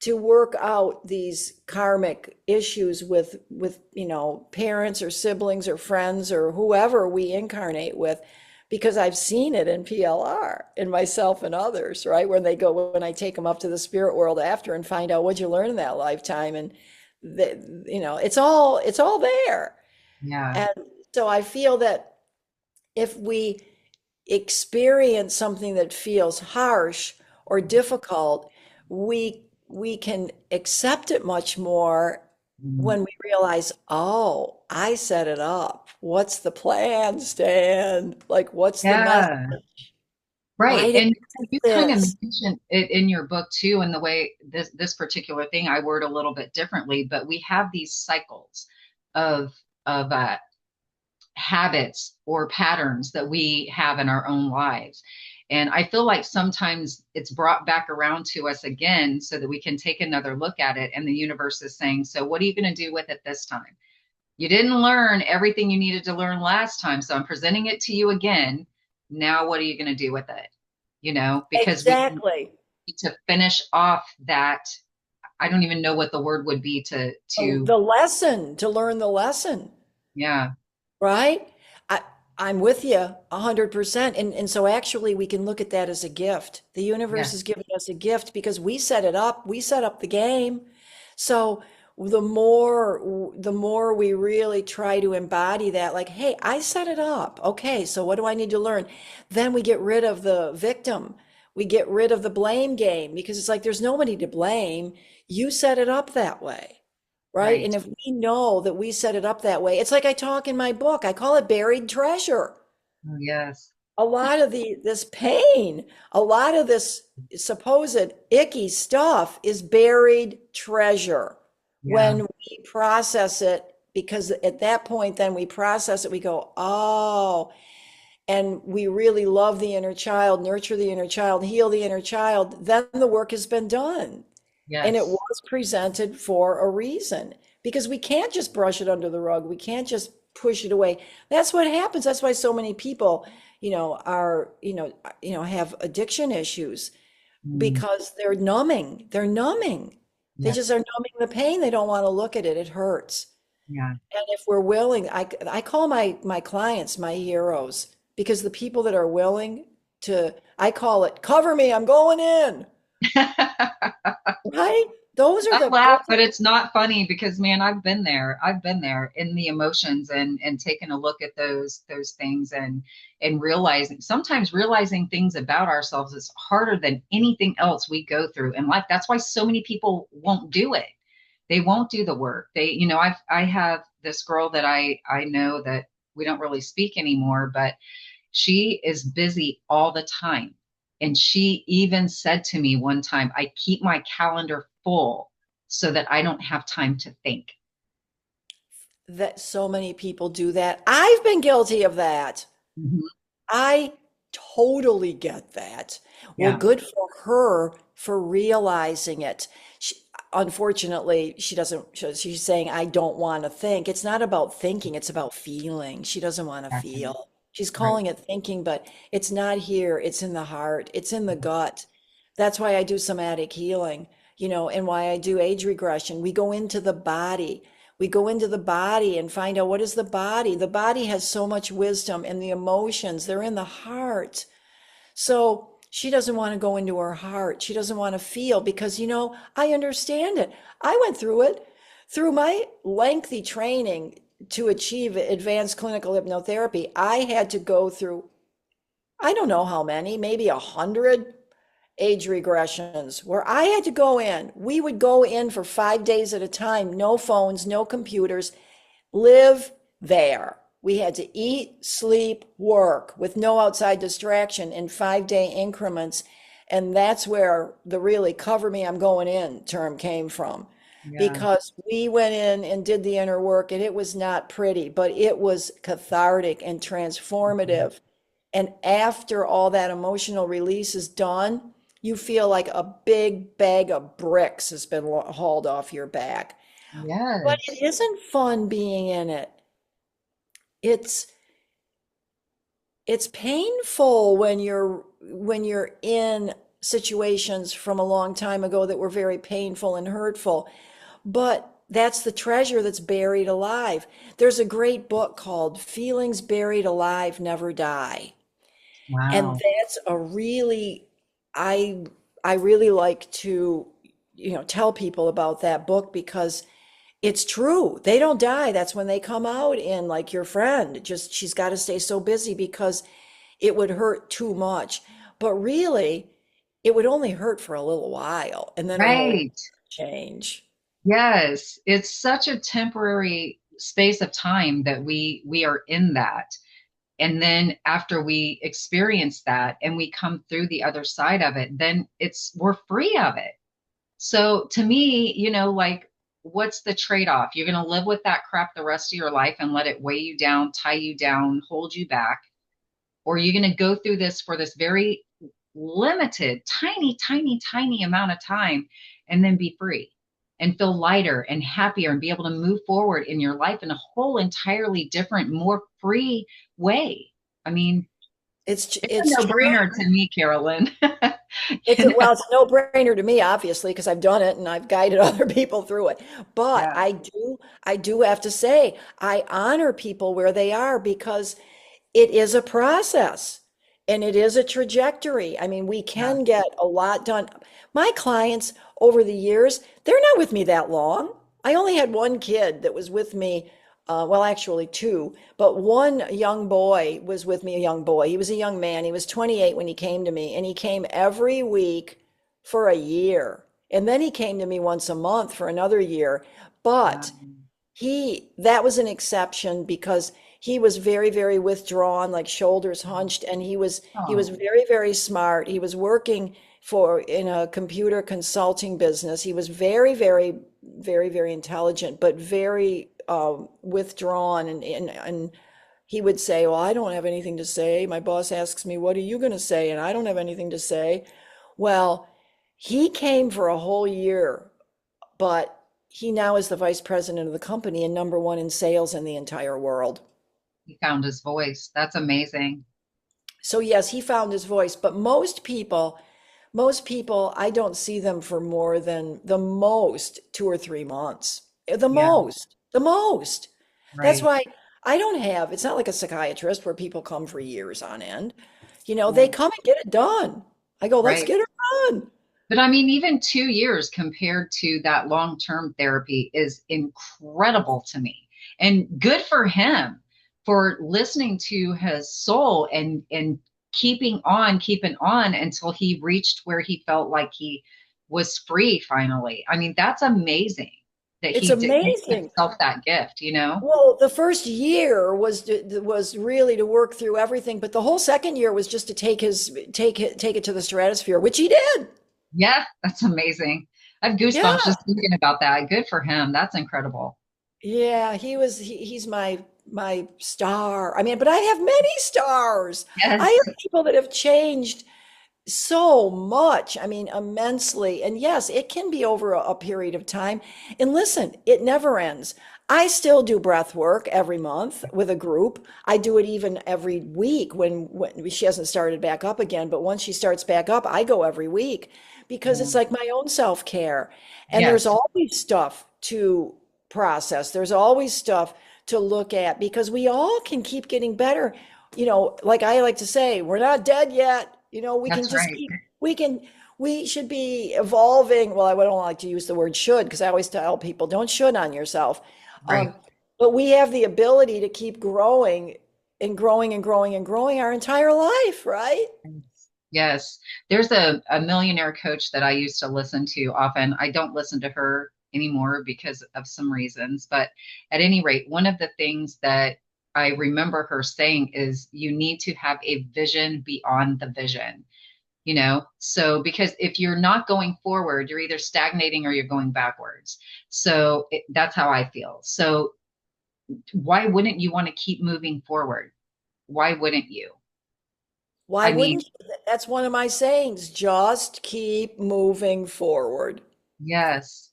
to work out these karmic issues with parents or siblings or friends or whoever we incarnate with because I've seen it in PLR in myself and others, right? When I take them up to the spirit world after and find out what'd you learn in that lifetime. And it's all there. Yeah. And so I feel that if we experience something that feels harsh or difficult, we can accept it much more Mm. when we realize, oh, I set it up. What's the plan, Stan? Like, what's the message? Yeah. Why Right. did And I do you kind of this? mentioned it in your book too, and the way this particular thing I word a little bit differently, but we have these cycles of of habits or patterns that we have in our own lives. And I feel like sometimes it's brought back around to us again so that we can take another look at it. And the universe is saying, so what are you going to do with it this time? You didn't learn everything you needed to learn last time. So I'm presenting it to you again. Now, what are you going to do with it? Because we Exactly. need to finish off that. I don't even know what the word would be The lesson, to learn the lesson. yeah, Right? I, I'm with you 100%. And so actually we can look at that as a gift. The universe is yes, giving us a gift because we set it up. We set up the game. So the more we really try to embody that, like, hey, I set it up. Okay, so what do I need to learn? Then we get rid of the victim. We get rid of the blame game because it's like there's nobody to blame. You set it up that way, right? Right. And if we know that we set it up that way, it's like I talk in my book. I call it buried treasure. Oh, yes. A lot of this pain, a lot of this supposed icky stuff is buried treasure Yeah. when we process it, because at that point, then we process it, we go, oh, and we really love the inner child, nurture the inner child, heal the inner child, then the work has been done. And it Yes. was presented for a reason because we can't just brush it under the rug. We can't just push it away. That's what happens. That's why so many people, are, have addiction issues Mm. because they're numbing. They're numbing. They Yes. just are numbing the pain. They don't want to look at it. It hurts. Yeah. And if we're willing, I call my clients my heroes because the people that are willing to, I call it, cover me, I'm going in, right? Those are I those laugh, but it's not funny because man, I've been there. I've been there in the emotions and taking a look at those things and realizing sometimes realizing things about ourselves is harder than anything else we go through in life. That's why so many people won't do it. They won't do the work. I have this girl that I know that we don't really speak anymore, but she is busy all the time. And she even said to me one time, I keep my calendar full so that I don't have time to think. that so many people do that. I've been guilty of that. Mhm. I totally get that. Well, Yeah. good for her for realizing it. She, unfortunately, she doesn't, she's saying, I don't want to think. It's not about thinking, it's about feeling. She doesn't want to Exactly. feel. She's Right. calling it thinking, but it's not here. It's in the heart, it's in the gut. That's why I do somatic healing, and why I do age regression. We go into the body. We go into the body and find out what is the body. The body has so much wisdom, and the emotions, they're in the heart. So she doesn't want to go into her heart. She doesn't want to feel because, I understand it. I went through it through my lengthy training to achieve advanced clinical hypnotherapy. I had to go through, I don't know how many, maybe 100 age regressions where I had to go in. We would go in for 5 days at a time, no phones, no computers, live there. We had to eat, sleep, work with no outside distraction in 5 day increments. And that's where the really cover me, I'm going in term came from. Yeah. Because we went in and did the inner work, and it was not pretty, but it was cathartic and Mhm. transformative. And after all that emotional release is done, you feel like a big bag of bricks has been hauled off your back. But it Yes. isn't fun being in it. It's it's painful when you're in situations from a long time ago that were very painful and hurtful. But that's the treasure that's buried alive. There's a great book called Feelings Buried Alive Never Die. And Wow. that's a really, I I really like to, tell people about that book because it's true. They don't die. That's when they come out in like your friend. Just she's got to stay so busy because it would hurt too much. But really, it would only hurt for a little while and then her whole life Right. would change. Yes. It's such a temporary space of time that we are in that. And then after we experience that and we come through the other side of it, then we're free of it. So to me, like, what's the trade-off? You're going to live with that crap the rest of your life and let it weigh you down, tie you down, hold you back, or you're going to go through this for this very limited, tiny, tiny, tiny amount of time and then be free and feel lighter and happier and be able to move forward in your life in a whole entirely different, more free way. I mean, it's a It's true. no-brainer to me, Carolyn. It's You know? well, it's a no-brainer to me, obviously, because I've done it and I've guided other people through it. But Yeah, I do have to say, I honor people where they are because it is a process and it is a trajectory. I mean, we yeah, can get a lot done. My clients over the years, they're not with me that long. I only had one kid that was with me. well, actually two, but one young boy was with me, a young boy. He was a young man. He was 28 when he came to me, and he came every week for a year. And then he came to me once a month for another year. But that was an exception because he was very, very withdrawn, like shoulders hunched, and he was Oh, very, very smart. He was working in a computer consulting business. He was very, very, very, very intelligent, but very withdrawn, and he would say, "Well, I don't have anything to say. My boss asks me, 'What are you going to say?' And I don't have anything to say." Well, he came for a whole year, but he now is the vice president of the company and number one in sales in the entire world. he found his voice. That's amazing. So yes, he found his voice, but most people, I don't see them for more than the most 2 or 3 months. The Yeah, most, the most. That's right. why I don't have, it's not like a psychiatrist where people come for years on end. They Yeah, come and get it done. I go, let's right. get her done. But I mean, even 2 years compared to that long-term therapy is incredible to me. And good for him for listening to his soul and keeping on until he reached where he felt like he was free finally. I mean, that's amazing that It's he did gave amazing. himself that gift, you know? Well, the first year was really to work through everything, but the whole second year was just to take it to the stratosphere, which he did. Yeah, that's amazing. I have Yeah. goosebumps just thinking about that. Good for him. That's incredible. Yeah, he's my star. I mean, but I have many stars. I Yes. have people that have changed so much. I mean, immensely. And yes, it can be over a period of time. And listen, it never ends. I still do breath work every month with a group. I do it even every week when she hasn't started back up again. But once she starts back up, I go every week because Yeah. it's like my own self-care. And there's Yes. always stuff to process. There's always stuff to look at because we all can keep getting better. Like I like to say, we're not dead yet. We can That's just right. keep, we should be evolving. Well, I don't like to use the word should because I always tell people don't should on yourself. Right. Um, but we have the ability to keep growing and growing and growing and growing our entire life, right? Yes. There's a millionaire coach that I used to listen to often. I don't listen to her anymore because of some reasons. But at any rate, one of the things that I remember her saying is you need to have a vision beyond the vision, you know? So, because if you're not going forward, you're either stagnating or you're going backwards. So that's how I feel. So, why wouldn't you want to keep moving forward? Why wouldn't you? Why I mean, wouldn't you? That's one of my sayings. Just keep moving forward. yes,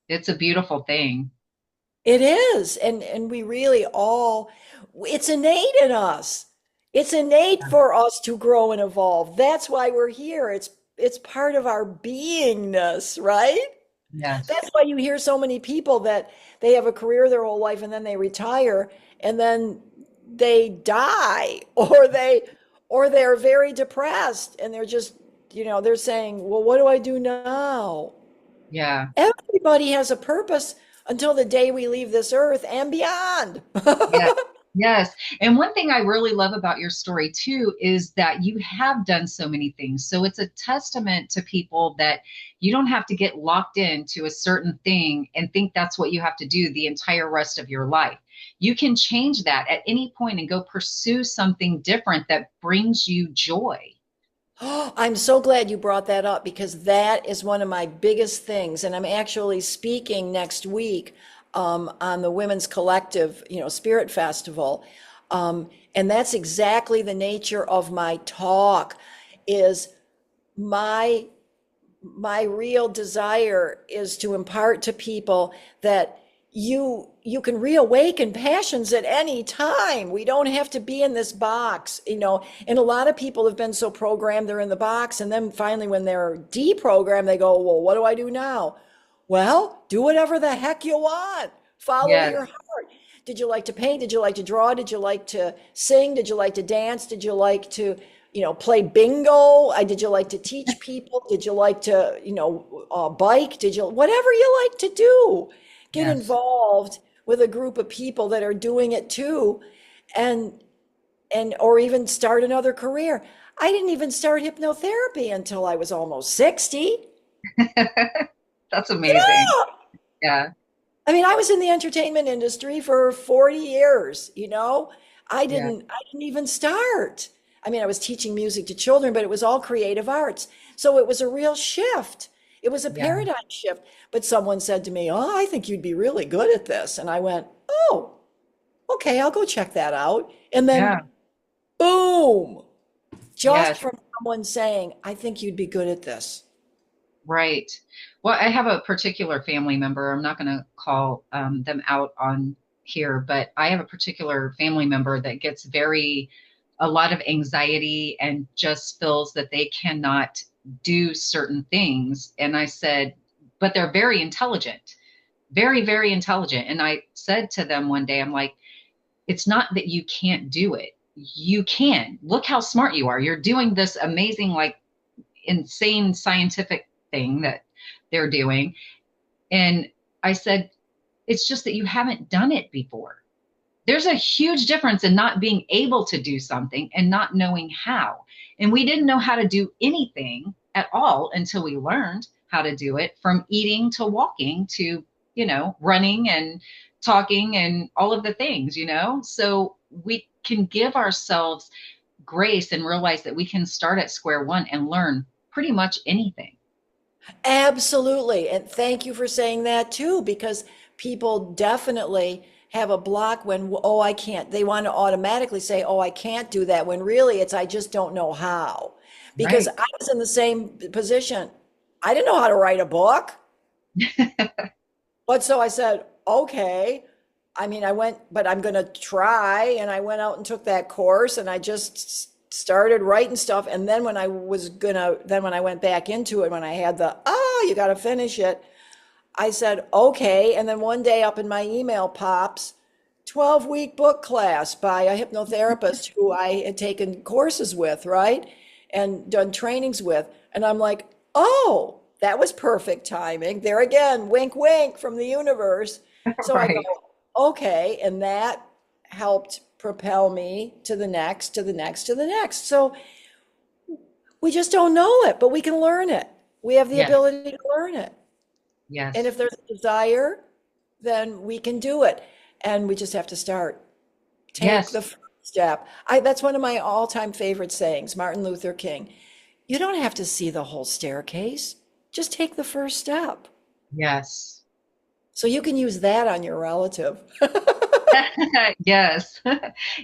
it's a beautiful thing. It is. And we really all, it's innate in us. It's innate for us to grow and evolve. That's why we're here. It's part of our beingness, right? Yes. That's why you hear so many people that they have a career their whole life and then they retire and then they die or they're very depressed and they're just, they're saying, "Well, what do I do now?" Yeah. Everybody has a purpose until the day we leave this earth and beyond. Yeah. Yes. And one thing I really love about your story too is that you have done so many things. So it's a testament to people that you don't have to get locked into a certain thing and think that's what you have to do the entire rest of your life. You can change that at any point and go pursue something different that brings you joy. I'm so glad you brought that up because that is one of my biggest things. And I'm actually speaking next week on the Women's Collective, Spirit Festival. And that's exactly the nature of my talk is my my real desire is to impart to people that you can reawaken passions at any time. We don't have to be in this box. And a lot of people have been so programmed they're in the box, and then finally when they're deprogrammed, they go, "Well, what do I do now?" Well, do whatever the heck you want. Follow Yes. your heart. Did you like to paint? Did you like to draw? Did you like to sing? Did you like to dance? Did you like to play bingo? Did you like to teach people? Did you like to, bike? Whatever you like to do, get Yes. involved with a group of people that are doing it too, and or even start another career. I didn't even start hypnotherapy until I was almost 60. That's amazing. Yeah. Yeah. I mean, I was in the entertainment industry for 40 years, you know. Yeah. I didn't even start. I mean, I was teaching music to children, but it was all creative arts. So it was a real shift. It was a Yeah. paradigm shift. But someone said to me, "Oh, I think you'd be really good at this." And I went, "Oh, okay, I'll go check that out." And Yeah. then boom, just Yes. from someone saying, "I think you'd be good at this." Right. Well, I have a particular family member. I'm not going to call them out on here, but I have a particular family member that gets a lot of anxiety and just feels that they cannot do certain things. And I said, but they're very intelligent, very, very intelligent. And I said to them one day, I'm like, it's not that you can't do it. You can. Look how smart you are. You're doing this amazing, like, insane scientific thing that they're doing. And I said, it's just that you haven't done it before. There's a huge difference in not being able to do something and not knowing how. And we didn't know how to do anything at all until we learned how to do it, from eating to walking to, running and talking and all of the things. So we can give ourselves grace and realize that we can start at square one and learn pretty much anything. Absolutely. And thank you for saying that too, because people definitely have a block when, oh, I can't. They want to automatically say, oh, I can't do that, when really it's, I just don't know how. Because Right. I was in the same position. I didn't know how to write a book. But so I said, okay. I mean, I went, but I'm going to try. And I went out and took that course and I just started writing stuff. And then when I went back into it, when I had you got to finish it, I said, okay. And then one day up in my email pops 12-week book class by a hypnotherapist who I had taken courses with, right? And done trainings with. And I'm like, oh, that was perfect timing. There again, wink, wink from the universe. So I go, Right. okay. And that helped propel me to the next, to the next, to the next. So we just don't know it, but we can learn it. We have the Yes. ability to learn it. And Yes. if there's a desire, then we can do it. And we just have to start. Take Yes. the first step. That's one of my all-time favorite sayings, Martin Luther King. You don't have to see the whole staircase. Just take the first step. Yes. So you can use that on your relative. Yes.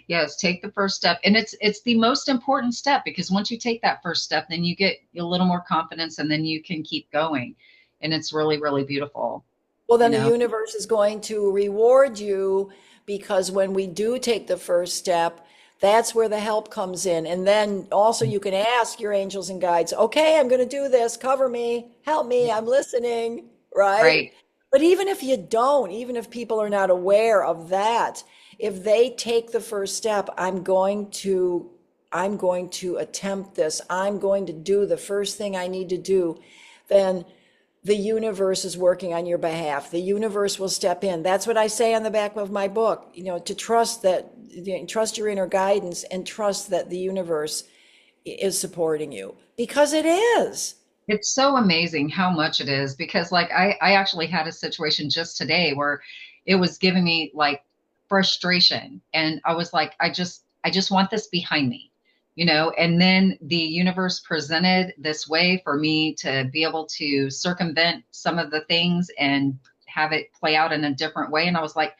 Yes. Take the first step. And it's the most important step, because once you take that first step, then you get a little more confidence and then you can keep going. And it's really, really beautiful, Well, you then the know? universe is going to reward you, because when we do take the first step, that's where the help comes in. And then also you can ask your angels and guides, okay, I'm going to do this. Cover me, help me, I'm listening, right? Right. But even if you don't, even if people are not aware of that, if they take the first step, I'm going to attempt this. I'm going to do the first thing I need to do, then the universe is working on your behalf. The universe will step in. That's what I say on the back of my book, to trust your inner guidance and trust that the universe is supporting you, because it is. It's so amazing how much it is, because like I actually had a situation just today where it was giving me like frustration, and I was like, I just want this behind me. And then the universe presented this way for me to be able to circumvent some of the things and have it play out in a different way. And I was like,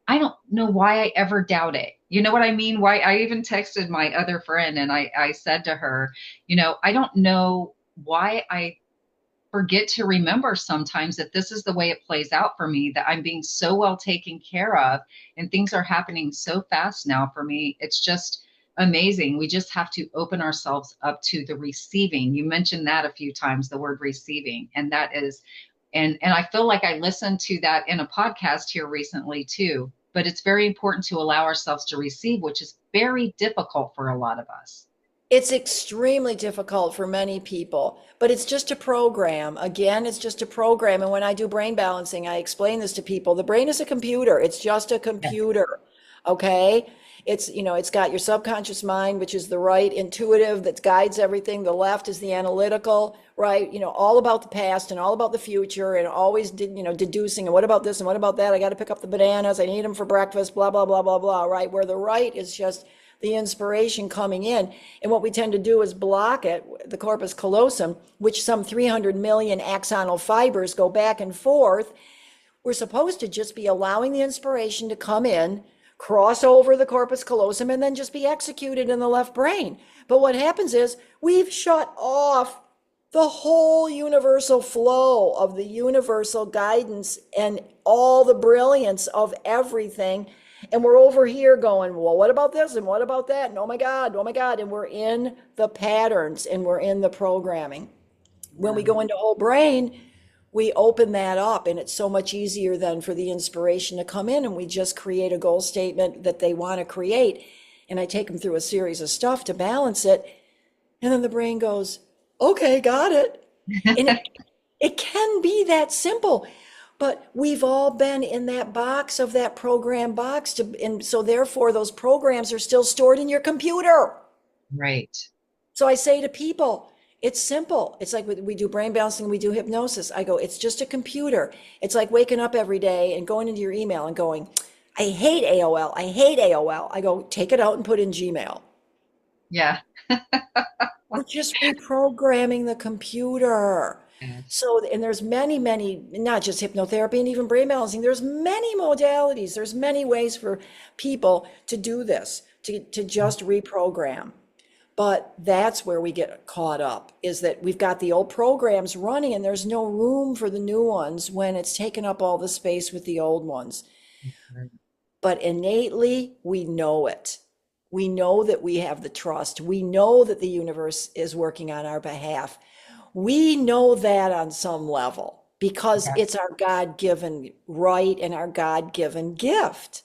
I don't know why I ever doubt it. You know what I mean? Why I even texted my other friend and I said to her, I don't know why I forget to remember sometimes that this is the way it plays out for me, that I'm being so well taken care of and things are happening so fast now for me. It's just amazing. We just have to open ourselves up to the receiving. You mentioned that a few times, the word receiving, and that is, and I feel like I listened to that in a podcast here recently too. But it's very important to allow ourselves to receive, which is very difficult for a lot of us. It's extremely difficult for many people, but it's just a program. Again, it's just a program. And when I do brain balancing, I explain this to people. The brain is a computer. It's just a Yeah. computer. Okay? It's got your subconscious mind, which is the right intuitive that guides everything. The left is the analytical, right? All about the past and all about the future and always deducing and what about this and what about that? I got to pick up the bananas. I need them for breakfast, blah, blah, blah, blah, blah, right? Where the right is just the inspiration coming in. And what we tend to do is block it, the corpus callosum, which some 300 million axonal fibers go back and forth. We're supposed to just be allowing the inspiration to come in, cross over the corpus callosum, and then just be executed in the left brain. But what happens is we've shut off the whole universal flow of the universal guidance and all the brilliance of everything. And we're over here going, well, what about this? And what about that? And oh my God, oh my God. And we're in the patterns and we're in the programming. When we Yeah. go into whole brain, we open that up and it's so much easier then for the inspiration to come in and we just create a goal statement that they want to create. And I take them through a series of stuff to balance it. And then the brain goes, okay, got it. And it can be that simple. But we've all been in that box of that program box and so therefore those programs are still stored in your computer. Right. So I say to people, it's simple. It's like we do brain balancing, we do hypnosis. I go, it's just a computer. It's like waking up every day and going into your email and going, I hate AOL. I hate AOL. I go, take it out and put in Gmail. Yeah. We're just reprogramming the computer. Yes. So, and there's many, many, not just hypnotherapy and even brain balancing, there's many modalities, there's many ways for people to do this, to just reprogram. But that's where we get caught up, is that we've got the old programs running and there's no room for the new ones when it's taken up all the space with the old ones. But innately, we know it. We know that we have the trust. We know that the universe is working on our behalf. We know that on some level because Yeah. it's our God-given right and our God-given gift.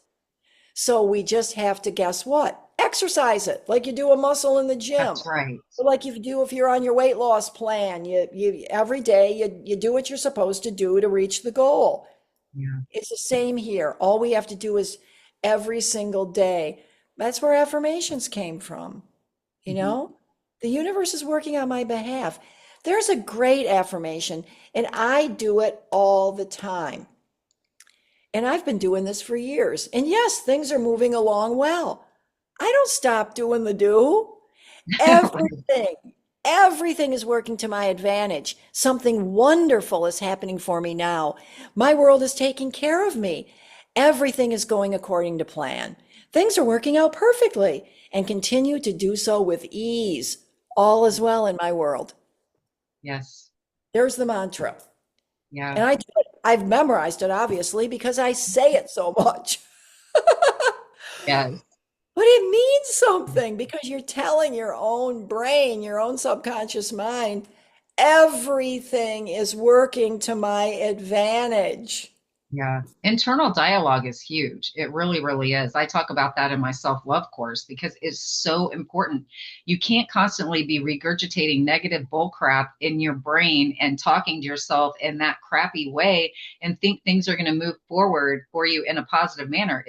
So we just have to, guess what? Exercise it like you do a muscle in the gym. That's right. Or like you do if you're on your weight loss plan. You every day you do what you're supposed to do to reach the goal. Yeah. It's the same here. All we have to do is every single day. That's where affirmations came from. You Mhm. know, the universe is working on my behalf. There's a great affirmation, and I do it all the time. And I've been doing this for years. And yes, things are moving along well. I don't stop doing the do. Everything, everything is working to my advantage. Something wonderful is happening for me now. My world is taking care of me. Everything is going according to plan. Things are working out perfectly and continue to do so with ease. All is well in my world. Yes. There's the mantra. Yeah. And I've memorized it, obviously, because I say it so much. Yes. But it means something because you're telling your own brain, your own subconscious mind, everything is working to my advantage. Yeah. Internal dialogue is huge. It really, really is. I talk about that in my self-love course because it's so important. You can't constantly be regurgitating negative bull crap in your brain and talking to yourself in that crappy way and think things are going to move forward for you in a positive manner.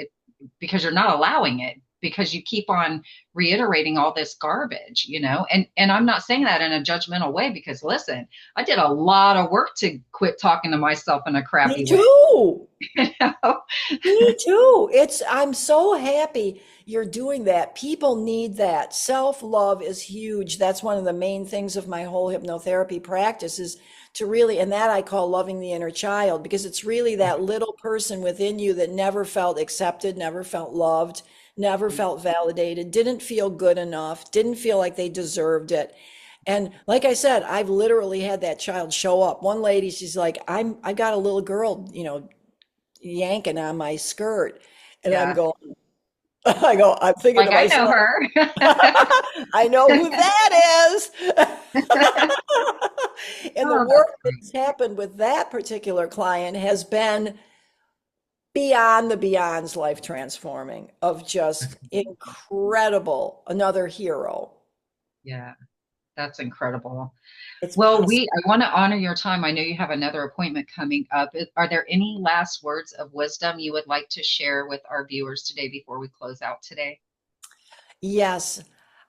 Because you're not allowing it because you keep on reiterating all this garbage, and I'm not saying that in a judgmental way because listen, I did a lot of work to quit talking to myself in a Me crappy way. too. you know? Me too. I'm so happy you're doing that. People need that. Self-love is huge. That's one of the main things of my whole hypnotherapy practice is to really, and that I call loving the inner child, because it's really that little person within you that never felt accepted, never felt loved, never felt validated, didn't feel good enough, didn't feel like they deserved it. And like I said, I've literally had that child show up. One lady, she's like, I got a little girl, yanking on my skirt. And I'm Yeah, going, I'm thinking like to I know myself, her. I know who that is. And the Oh, that's work great. that's happened with that particular client has been beyond the beyonds, life transforming, of just incredible, another hero. Yeah, that's incredible. It's Well, possible. I want to honor your time. I know you have another appointment coming up. Are there any last words of wisdom you would like to share with our viewers today before we close out today? Yes,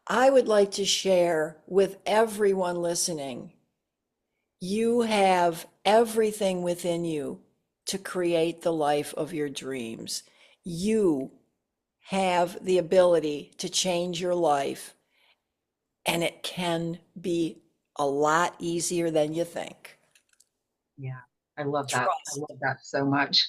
I would like to share with everyone listening, you have everything within you to create the life of your dreams. You have the ability to change your life, and it can be a lot easier than you think. Yeah, I love that. I Trust. love that so much.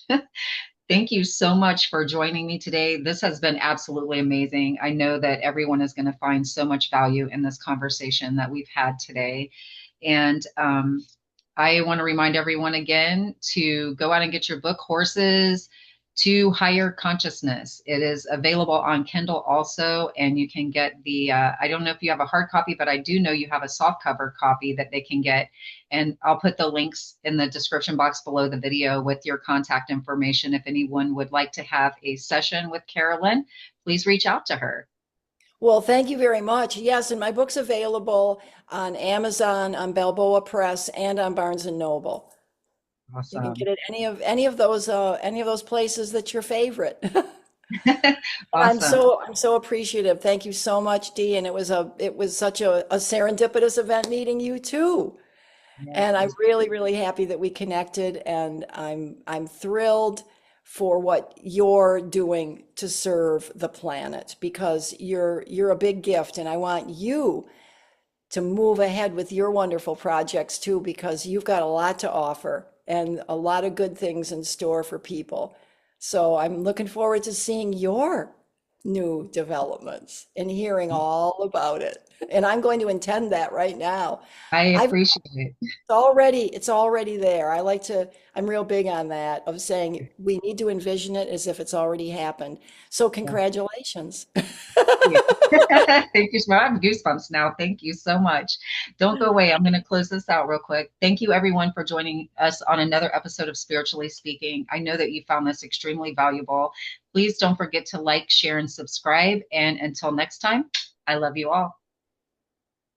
Thank you so much for joining me today. This has been absolutely amazing. I know that everyone is going to find so much value in this conversation that we've had today. And I want to remind everyone again to go out and get your book, Horses to Higher Consciousness. It is available on Kindle also, and you can get I don't know if you have a hard copy, but I do know you have a soft cover copy that they can get. And I'll put the links in the description box below the video with your contact information. If anyone would like to have a session with Carolyn, please reach out to her. Well, thank you very much. Yes, and my book's available on Amazon, on Balboa Press, and on Barnes and Noble. You can get Awesome. it any of those places that's your favorite. Awesome. I'm so appreciative. Thank you so much, Dee. And it was such a serendipitous event meeting you too. Yes, And it I'm was. really, really happy that we connected, and I'm thrilled for what you're doing to serve the planet, because you're a big gift, and I want you to move ahead with your wonderful projects too, because you've got a lot to offer and a lot of good things in store for people. So I'm looking forward to seeing your new developments and hearing all about it. And I'm going to intend that right now. I I've appreciate it. it's already there. I'm real big on that, of saying we need to envision it as if it's already happened. So congratulations. Yeah. Thank you. I have goosebumps now. Thank you so much. Don't go away. I'm going to close this out real quick. Thank you, everyone, for joining us on another episode of Spiritually Speaking. I know that you found this extremely valuable. Please don't forget to like, share, and subscribe. And until next time, I love you all.